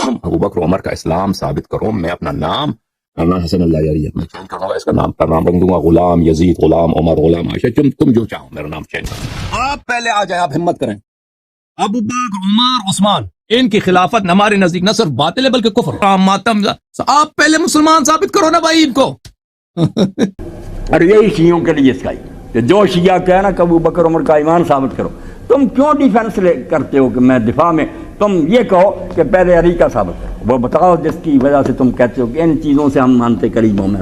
تم ابو بکر عمر کا اسلام ثابت کرو، میں اپنا نام اللہ حسن اللہ یاری میں چینج کر دوں گا، اس کا نام پر نام رکھ دوں گا غلام یزید، غلام عمر، غلام عائشہ، تم جو چاہو میرا نام چینج کرو۔ آپ پہلے آ جائیں، آپ ہمت کریں۔ ابو بکر، عمر، عثمان، ان کی خلافت ہمارے نزدیک نہ صرف باطل ہے بلکہ کفر، ماتم۔ آپ پہلے مسلمان ثابت کرو نا بھائی ان کو۔ اور یہی شیعوں کے لیے سکھائی کہ جو شیعہ کہے نا کہ ابو بکر عمر کا ایمان ثابت کرو، تم کیوں ڈیفینس کرتے ہو کہ میں دفاع میں؟ تم یہ کہو کہ پہلے علی کا ثابت کرو، وہ بتاؤ جس کی وجہ سے تم کہتے ہو کہ ان چیزوں سے ہم مانتے قریب ہوں میں،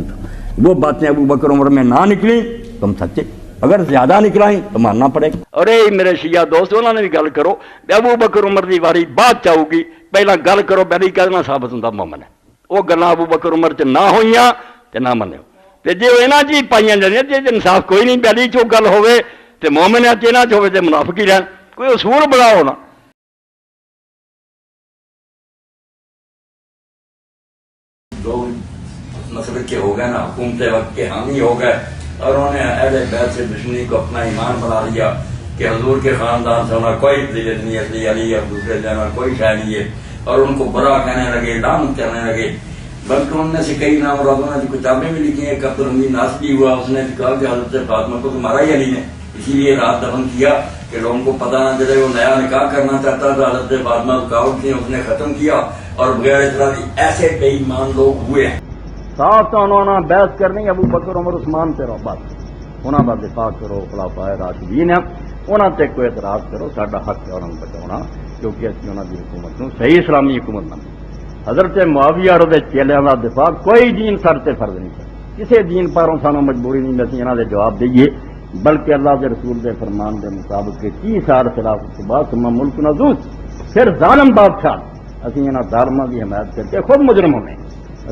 وہ باتیں ابو بکر عمر میں نہ نکلی تم سچے، اگر زیادہ نکلائیں تو ماننا پڑے گا۔ ارے میرے شیعہ دوست، انہوں نے بھی گل کرو، ابو بکر عمر دی واری بات چاہو گی، پہلا گل کرو پہلی کہنا ثابت ہوں مومن ہے، وہ گلاں ابو بکر عمر چ نہ ہوئیاں تے نہ منو، تے جے انہاں جی پائیاں جانیاں جے انصاف کوئی نہیں، پہلی چو گل ہوے تے مومن ہے، تے انہاں چ ہوے تے منافق ہی رہن، کوئی اصول بناؤ نا۔ لوگ مسئلے کے ہو گئے نا، حکومت وقت کے حامی ہو گئے، اور انہوں نے اہل بیت سے دشمنی کو اپنا ایمان بنا لیا کہ حضور کے خاندان سے انہیں کوئی فضیلت نہیں ہے، علی اور دوسرے جانا کوئی شے نہیں ہے، اور ان کو برا کہنے لگے، لعنت کرنے لگے، بلکہ ان میں سے کئی نام مرادوں نے جو کتابیں بھی لکھی ہیں، عبد الحمید ناصری ہوا، اس نے کہا کہ حضرت فاطمہ کو تو مارا ہی علی نے، اسی لیے رات دفن کیا کہ لوگوں کو پتہ نہ چلے، وہ نیا نکاح کرنا چاہتا تھا، حضرت فاطمہ رکاوٹ تھی، اس نے ختم کیا، اور بغیر اطلاع ایسے بے ایمان لوگ ہوئے ہیں۔ صاف تو انہوں نے بحث کرنی ابو بکر عمر عثمان سے رو بات، انہوں کا دفاع کرو، خلافۂ راشدین ہیں، انہوں تے کوئی اعتراض کرو، ساڈا حق ہے انہوں نے بچاؤنا، کیونکہ اسی انہوں کی حکومت نوں صحیح اسلامی حکومت نہ حضرت معاویہ اور چیلیاں کا دفاع کوئی دین سر تے فرض نہیں کرتا، کسی دین پاروں سانوں مجبوری نہیں اسی انہوں دے جواب دئیے، بلکہ اللہ کے رسول دے فرمان دے مطابق کہ 30 سال خلافت کے بعد ثم ملک نزول، پھر ظالم بادشاہ اسی انہاں ظالماں کی حمایت کر کے خود مجرم ہونے،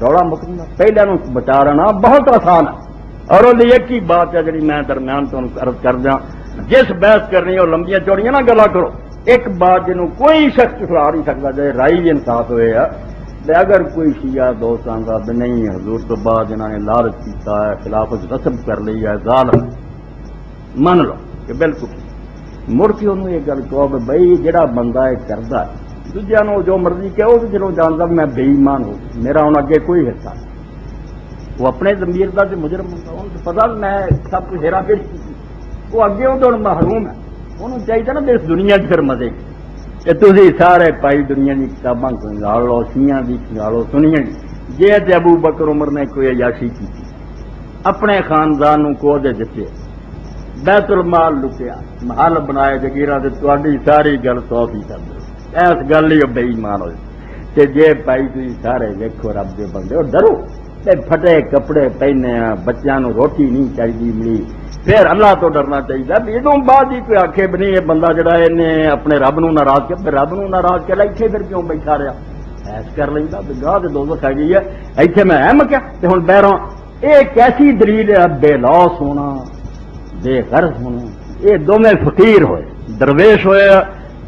روڑا مکمل پہلے نو بچا رہنا بہت آسان ہے۔ اور وہ ایک ہی بات ہے جی میں درمیان تو عرض کر دیا، جس بحث کرنی اور لمبیاں چوڑیاں نہ گلا کرو، ایک بات جنہوں کوئی شخص ٹھکرا نہیں سکتا جائے رائی بھی انصاف ہوئے ہے، اگر کوئی شیعہ دوست آنگا نہیں حضور تو بعد جنہوں نے لالچ کیتا ہے، خلافت رسم کر لی ہے، ظالم من لو کہ بالکل مڑ کے انہوں یہ گل کہو کہ بھائی جڑا بندہ یہ کرتا ہے دوجیا نو جو مرضی کہ وہ چلو جانتا میں بے ایمان ہوں، میرا ہوں اگے کوئی حصہ نہیں، وہ اپنے ضمیر کا جو مجرم ہوتا ان کو پتا میں سب کچھ ہیرا پھیر کی، وہ اگے وہ تو محروم ہے، انہوں چاہیے نا اس دنیا چ پھر مزے کہ تھی سارے پائی دنیا کی کتاباں کنگال لو، شیعہ کی کنگالو، سنیا جی تے ابو بکر عمر نے کوئی عیاشی کی اپنے خاندان کو دے دیتے، بیت المال لٹیا، محل بنائے جگیرہ تے تہاڈی ساری گل 100% اس گل ہی بے ایمان ہوئے کہ جے پائی تھی سارے دیکھو رب دے بندے اور ڈرو تے پھٹے کپڑے پہنے بچیاں نو روٹی نہیں چاہیے ملی، پھر اللہ تو ڈرنا چاہیے۔ ادوں بعد ہی کوئی آخے بھی نہیں یہ بندہ جڑا انہیں اپنے رب نو ناراض کیا، پھر رب نو ناراض کیا اتنے پھر کیوں بیٹھا رہا، ایس کر لینا گاہ تو دوزخ ہے گئی ہے، اتنے میں اہم کیا تے ہن بہروں ایک ایسی دلیل ہے بے لوس ہونا، بے غرض ہونا، یہ دونوں فقیر ہوئے درویش ہوئے،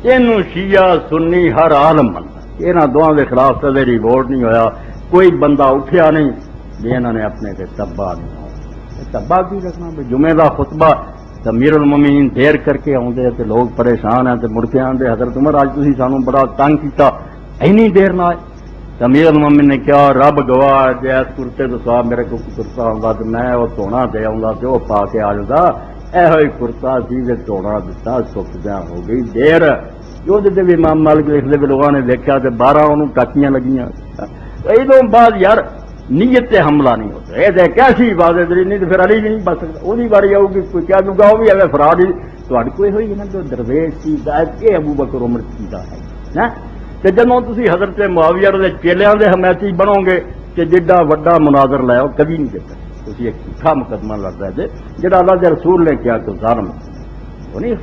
انہوں شیعہ سنی ہر عالم بنتا، یہاں دونوں کے خلاف کدے ریوولٹ نہیں ہویا، کوئی بندہ اٹھیا نہیں بھی انہوں نے اپنے سے تباہ نہیں ہو، تباہ کی رکھنا بھی جمعے کا خطبہ امیر المومنین دیر کر کے آتے تے لوگ پریشان ہیں تے مڑ کے آتے حضرت عمر اج تسی سانوں بڑا تنگ کیتا اینی دیر نہ آئے، امیر المومنین نے کیا رب گواہ جے اس کرتے تو صاحب میرے کو کرتا ہوندا تے میں وہ دھونا دے آوندا تے وہ پا کے آ جاتا، ایہو ہی کرتا سی تے دھونا دتا سک دیا ہو گئی دیر، جو دے بھی امام مالک لکھدے بھی لوگوں نے دیکھا تے 12 انہوں ٹاکیاں لگیاں، ادوں بعد یار نیت تے حملہ نہیں ہوتا، یہ دیکھ کیسی واضح دلیل نہیں تو پھر علی بھی نہیں بچ سکتا، وہی باری آؤ گی کوئی کیا دوں گا وہ بھی ایویں فراد ہی تھوڑی کوئی ہوئی نا جو درویش کی ہدایت یہ ابو بکر عمر کی ہے نا، تے جدوں تسی حضرت معاویہ دے چیلیاں دے حمایتی بنو گے کہ جڈا وڈا مناظر لاؤ کبھی نہیں دیتا، تسی ایک جھوٹا مقدمہ لڑ رہے جے جڑا اللہ دے رسول نے کیا کہ ظالم وہ نہیں